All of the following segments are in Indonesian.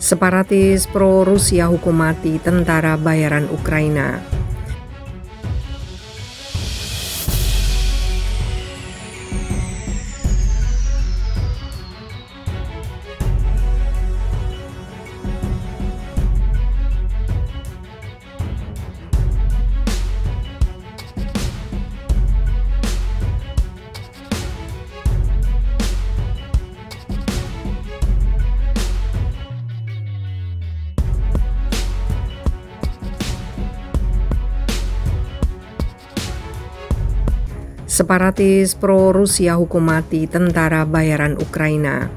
Separatis pro-Rusia hukum mati tentara bayaran Ukraina. Separatis pro-Rusia hukum mati tentara bayaran Ukraina.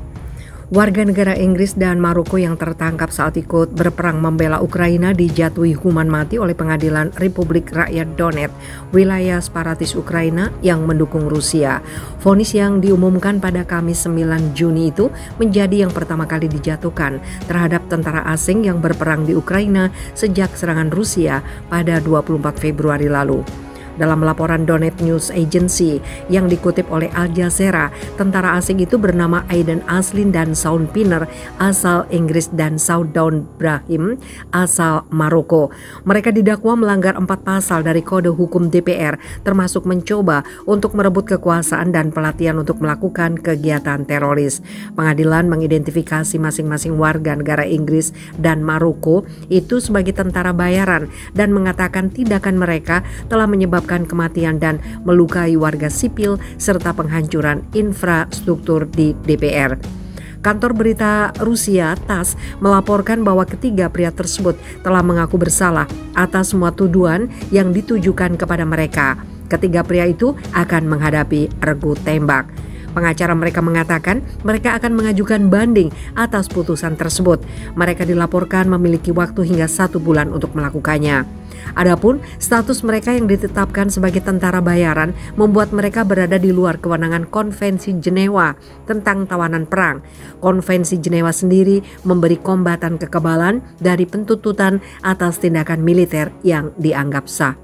Warga negara Inggris dan Maroko yang tertangkap saat ikut berperang membela Ukraina dijatuhi hukuman mati oleh Pengadilan Republik Rakyat Donetsk, wilayah separatis Ukraina yang mendukung Rusia. Vonis yang diumumkan pada Kamis 9 Juni itu menjadi yang pertama kali dijatuhkan terhadap tentara asing yang berperang di Ukraina sejak serangan Rusia pada 24 Februari lalu. Dalam laporan Donetsk News Agency yang dikutip oleh Al Jazeera, tentara asing itu bernama Aidan Aslin dan Shaun Pinner asal Inggris dan Saudon Brahim asal Maroko. Mereka didakwa melanggar 4 pasal dari Kode Hukum DPR, termasuk mencoba untuk merebut kekuasaan dan pelatihan untuk melakukan kegiatan teroris. Pengadilan mengidentifikasi masing-masing warga negara Inggris dan Maroko itu sebagai tentara bayaran dan mengatakan tindakan mereka telah menyebabkan kematian dan melukai warga sipil serta penghancuran infrastruktur di DPR. Kantor berita Rusia TASS melaporkan bahwa ketiga pria tersebut telah mengaku bersalah atas semua tuduhan yang ditujukan kepada mereka. Ketiga pria itu akan menghadapi regu tembak. Pengacara mereka mengatakan mereka akan mengajukan banding atas putusan tersebut. Mereka dilaporkan memiliki waktu hingga 1 bulan untuk melakukannya. Adapun status mereka yang ditetapkan sebagai tentara bayaran membuat mereka berada di luar kewenangan Konvensi Jenewa tentang tawanan perang. Konvensi Jenewa sendiri memberi kombatan kekebalan dari pentuntutan atas tindakan militer yang dianggap sah.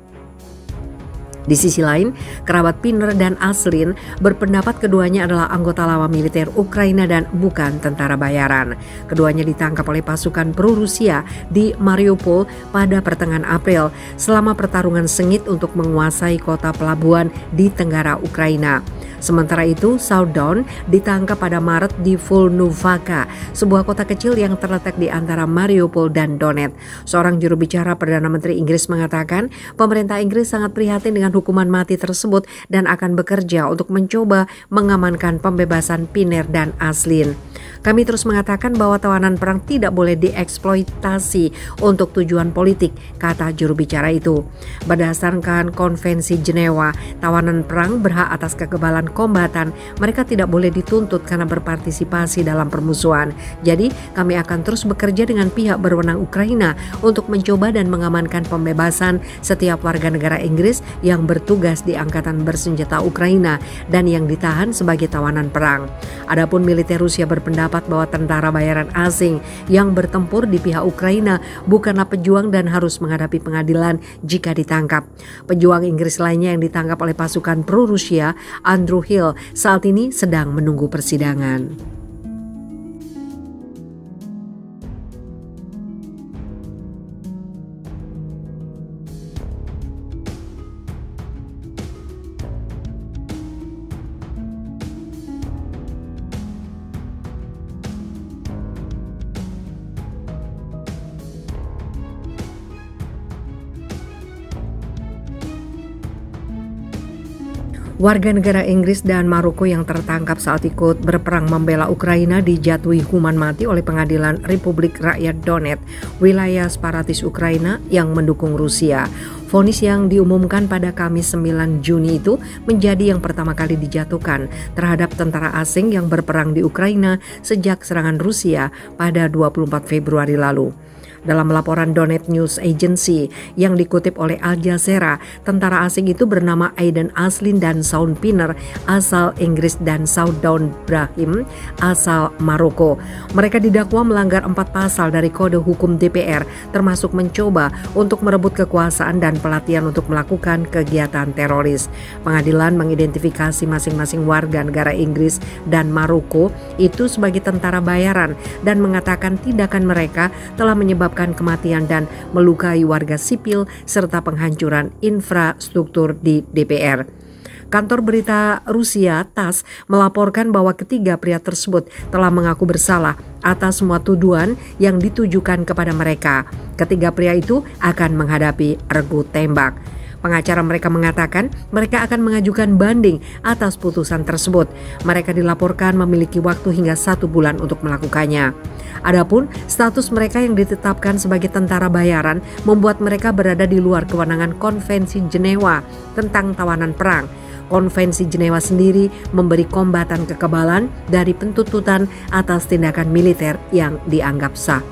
Di sisi lain, kerabat Pinner dan Aslin berpendapat keduanya adalah anggota lama militer Ukraina dan bukan tentara bayaran. Keduanya ditangkap oleh pasukan pro-Rusia di Mariupol pada pertengahan April selama pertarungan sengit untuk menguasai kota pelabuhan di tenggara Ukraina. Sementara itu, Saudon ditangkap pada Maret di Volnovaka, sebuah kota kecil yang terletak di antara Mariupol dan Donetsk. Seorang juru bicara Perdana Menteri Inggris mengatakan pemerintah Inggris sangat prihatin dengan hukuman mati tersebut dan akan bekerja untuk mencoba mengamankan pembebasan Pinner dan Aslin. Kami terus mengatakan bahwa tawanan perang tidak boleh dieksploitasi untuk tujuan politik, kata juru bicara itu. Berdasarkan Konvensi Jenewa, tawanan perang berhak atas kekebalan kombatan. Mereka tidak boleh dituntut karena berpartisipasi dalam permusuhan. Jadi, kami akan terus bekerja dengan pihak berwenang Ukraina untuk mencoba dan mengamankan pembebasan setiap warga negara Inggris yang bertugas di Angkatan Bersenjata Ukraina dan yang ditahan sebagai tawanan perang. Adapun militer Rusia berpendapat bahwa tentara bayaran asing yang bertempur di pihak Ukraina bukanlah pejuang dan harus menghadapi pengadilan jika ditangkap. Pejuang Inggris lainnya yang ditangkap oleh pasukan pro-Rusia, Andrew Hill, saat ini sedang menunggu persidangan. Warga negara Inggris dan Maroko yang tertangkap saat ikut berperang membela Ukraina dijatuhi hukuman mati oleh Pengadilan Republik Rakyat Donetsk, wilayah separatis Ukraina yang mendukung Rusia. Vonis yang diumumkan pada Kamis 9 Juni itu menjadi yang pertama kali dijatuhkan terhadap tentara asing yang berperang di Ukraina sejak serangan Rusia pada 24 Februari lalu. Dalam laporan Donet News Agency yang dikutip oleh Al Jazeera, tentara asing itu bernama Aiden Aslin dan Shaun Pinner asal Inggris dan Saudon Brahim asal Maroko. Mereka didakwa melanggar 4 pasal dari Kode Hukum DPR, termasuk mencoba untuk merebut kekuasaan dan pelatihan untuk melakukan kegiatan teroris. Pengadilan mengidentifikasi masing-masing warga negara Inggris dan Maroko itu sebagai tentara bayaran dan mengatakan tindakan mereka telah menyebabkan kematian dan melukai warga sipil serta penghancuran infrastruktur di DPR. Kantor berita Rusia TASS melaporkan bahwa ketiga pria tersebut telah mengaku bersalah atas semua tuduhan yang ditujukan kepada mereka. Ketiga pria itu akan menghadapi regu tembak. Pengacara mereka mengatakan mereka akan mengajukan banding atas putusan tersebut. Mereka dilaporkan memiliki waktu hingga 1 bulan untuk melakukannya. Adapun status mereka yang ditetapkan sebagai tentara bayaran membuat mereka berada di luar kewenangan Konvensi Jenewa tentang tawanan perang. Konvensi Jenewa sendiri memberi kombatan kekebalan dari pentuntutan atas tindakan militer yang dianggap sah.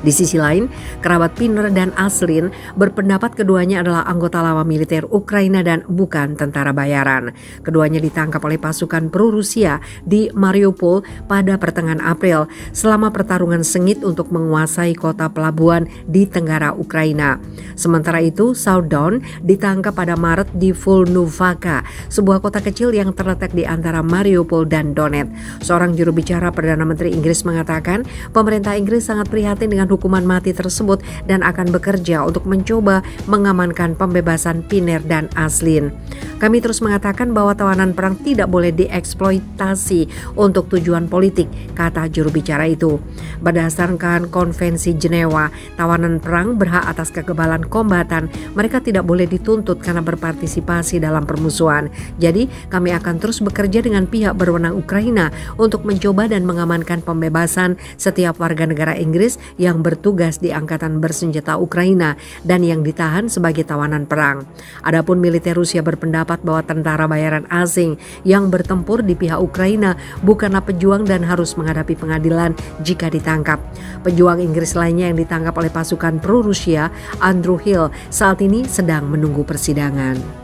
Di sisi lain, kerabat Pinner dan Aslin berpendapat keduanya adalah anggota lama militer Ukraina dan bukan tentara bayaran. Keduanya ditangkap oleh pasukan pro-Rusia di Mariupol pada pertengahan April selama pertarungan sengit untuk menguasai kota pelabuhan di tenggara Ukraina. Sementara itu, Saudon ditangkap pada Maret di Volnovaka, sebuah kota kecil yang terletak di antara Mariupol dan Donetsk. Seorang juru bicara Perdana Menteri Inggris mengatakan pemerintah Inggris sangat prihatin dengan hukuman mati tersebut dan akan bekerja untuk mencoba mengamankan pembebasan Pinner dan Aslin. Kami terus mengatakan bahwa tawanan perang tidak boleh dieksploitasi untuk tujuan politik, kata juru bicara itu. Berdasarkan Konvensi Jenewa, tawanan perang berhak atas kekebalan kombatan. Mereka tidak boleh dituntut karena berpartisipasi dalam permusuhan. Jadi, kami akan terus bekerja dengan pihak berwenang Ukraina untuk mencoba dan mengamankan pembebasan setiap warga negara Inggris yang bertugas di Angkatan Bersenjata Ukraina dan yang ditahan sebagai tawanan perang. Adapun militer Rusia berpendapat bahwa tentara bayaran asing yang bertempur di pihak Ukraina bukanlah pejuang dan harus menghadapi pengadilan jika ditangkap. Pejuang Inggris lainnya yang ditangkap oleh pasukan pro-Rusia, Andrew Hill, saat ini sedang menunggu persidangan.